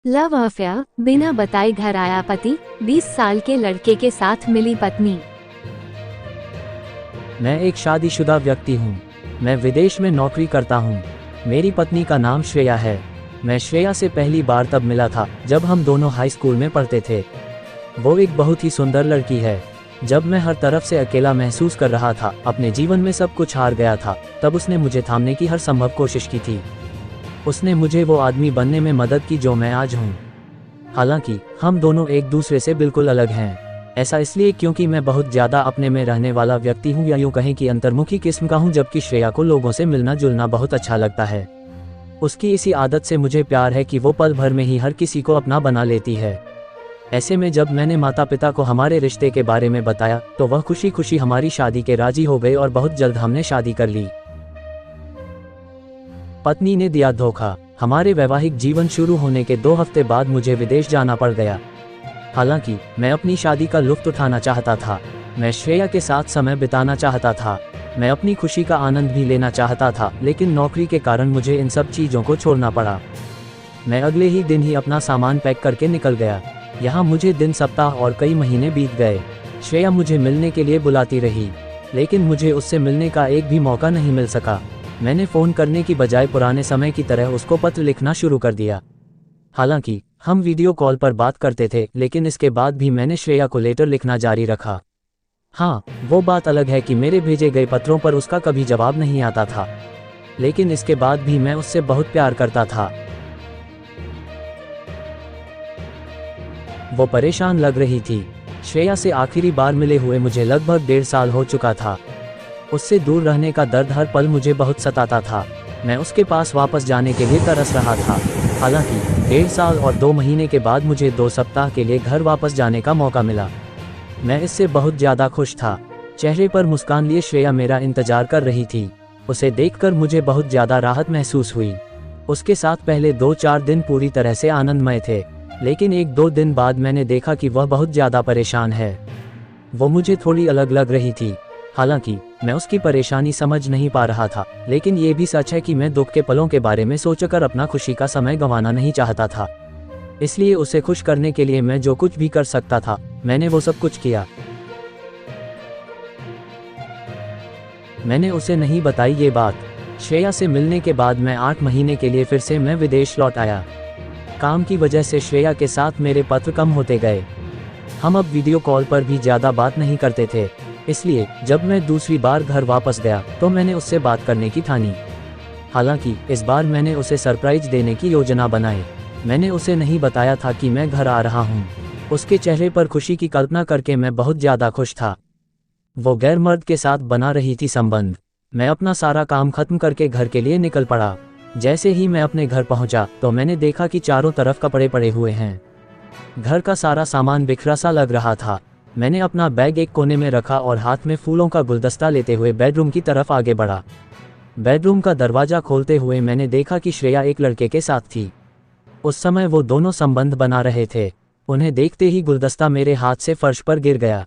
Love affair, बिना बताए घर आया पति, 20 साल के लड़के के साथ मिली पत्नी। मैं एक शादीशुदा व्यक्ति हूँ। मैं विदेश में नौकरी करता हूँ। मेरी पत्नी का नाम श्रेया है। मैं श्रेया से पहली बार तब मिला था जब हम दोनों हाई स्कूल में पढ़ते थे। वो एक बहुत ही सुंदर लड़की है। जब मैं हर तरफ से अकेला महसूस कर रहा था, अपने जीवन में सब कुछ हार गया था, तब उसने मुझे थामने की हर संभव कोशिश की थी। उसने मुझे वो आदमी बनने में मदद की जो मैं आज हूँ। हालांकि हम दोनों एक दूसरे से बिल्कुल अलग हैं। ऐसा इसलिए क्योंकि मैं बहुत ज़्यादा अपने में रहने वाला व्यक्ति हूँ, या यूँ कहें कि अंतर्मुखी किस्म का हूँ, जबकि श्रेया को लोगों से मिलना जुलना बहुत अच्छा लगता है। उसकी इसी आदत से मुझे प्यार है कि वो पल भर में ही हर किसी को अपना बना लेती है। ऐसे में जब मैंने माता पिता को हमारे रिश्ते के बारे में बताया तो वह खुशी खुशी हमारी शादी के राजी हो गए और बहुत जल्द हमने शादी कर ली। पत्नी ने दिया धोखा। हमारे वैवाहिक जीवन शुरू होने के 2 हफ्ते बाद मुझे विदेश जाना पड़ गया। हालांकि मैं अपनी शादी का लुत्फ उठाना चाहता था। मैं श्रेया के साथ समय बिताना चाहता था। मैं अपनी खुशी का आनंद भी लेना चाहता था, लेकिन नौकरी के कारण मुझे इन सब चीज़ों को छोड़ना पड़ा। मैं अगले ही दिन ही अपना सामान पैक करके निकल गया। यहाँ मुझे दिन, सप्ताह और कई महीने बीत गए। श्रेया मुझे मिलने के लिए बुलाती रही, लेकिन मुझे उससे मिलने का एक भी मौका नहीं मिल सका। मैंने फ़ोन करने की बजाय पुराने समय की तरह उसको पत्र लिखना शुरू कर दिया। हालांकि हम वीडियो कॉल पर बात करते थे, लेकिन इसके बाद भी मैंने श्रेया को लेटर लिखना जारी रखा। हाँ, वो बात अलग है कि मेरे भेजे गए पत्रों पर उसका कभी जवाब नहीं आता था, लेकिन इसके बाद भी मैं उससे बहुत प्यार करता था। वो परेशान लग रही थी। श्रेया से आखिरी बार मिले हुए मुझे लगभग 1.5 साल हो चुका था। उससे दूर रहने का दर्द हर पल मुझे बहुत सताता था। मैं उसके पास वापस जाने के लिए तरस रहा था। हालांकि 1.5 साल और 2 महीने के बाद मुझे 2 सप्ताह के लिए घर वापस जाने का मौका मिला। मैं इससे बहुत ज़्यादा खुश था। चेहरे पर मुस्कान लिए श्रेया मेरा इंतजार कर रही थी। उसे देखकर मुझे बहुत ज़्यादा राहत महसूस हुई। उसके साथ पहले 2-4 दिन पूरी तरह से आनंदमय थे, लेकिन 1-2 दिन बाद मैंने देखा कि वह बहुत ज़्यादा परेशान है। वो मुझे थोड़ी अलग लग रही थी। हालांकि मैं उसकी परेशानी समझ नहीं पा रहा था, लेकिन ये भी सच है कि मैं दुख के पलों के बारे में सोचकर अपना खुशी का समय गंवाना नहीं चाहता था। इसलिए उसे खुश करने के लिए मैं जो कुछ भी कर सकता था, मैंने वो सब कुछ किया। मैंने उसे नहीं बताई ये बात। श्रेया से मिलने के बाद मैं 8 महीने के लिए फिर से मैं विदेश लौट आया। काम की वजह से श्रेया के साथ मेरे पत्र कम होते गए। हम अब वीडियो कॉल पर भी ज़्यादा बात नहीं करते थे। इसलिए जब मैं दूसरी बार घर वापस गया तो मैंने उससे बात करने की ठानी। हालांकि इस बार मैंने उसे सरप्राइज देने की योजना बनाई। मैंने उसे नहीं बताया था कि मैं घर आ रहा हूँ। उसके चेहरे पर खुशी की कल्पना करके मैं बहुत ज़्यादा खुश था। वो गैर मर्द के साथ बना रही थी संबंध। मैं अपना सारा काम खत्म करके घर के लिए निकल पड़ा। जैसे ही मैं अपने घर पहुंचा तो मैंने देखा कि चारों तरफ कपड़े पड़े हुए हैं। घर का सारा सामान बिखरा सा लग रहा था। मैंने अपना बैग एक कोने में रखा और हाथ में फूलों का गुलदस्ता लेते हुए बेडरूम की तरफ आगे बढ़ा। बेडरूम का दरवाज़ा खोलते हुए मैंने देखा कि श्रेया एक लड़के के साथ थी। उस समय वो दोनों संबंध बना रहे थे। उन्हें देखते ही गुलदस्ता मेरे हाथ से फर्श पर गिर गया।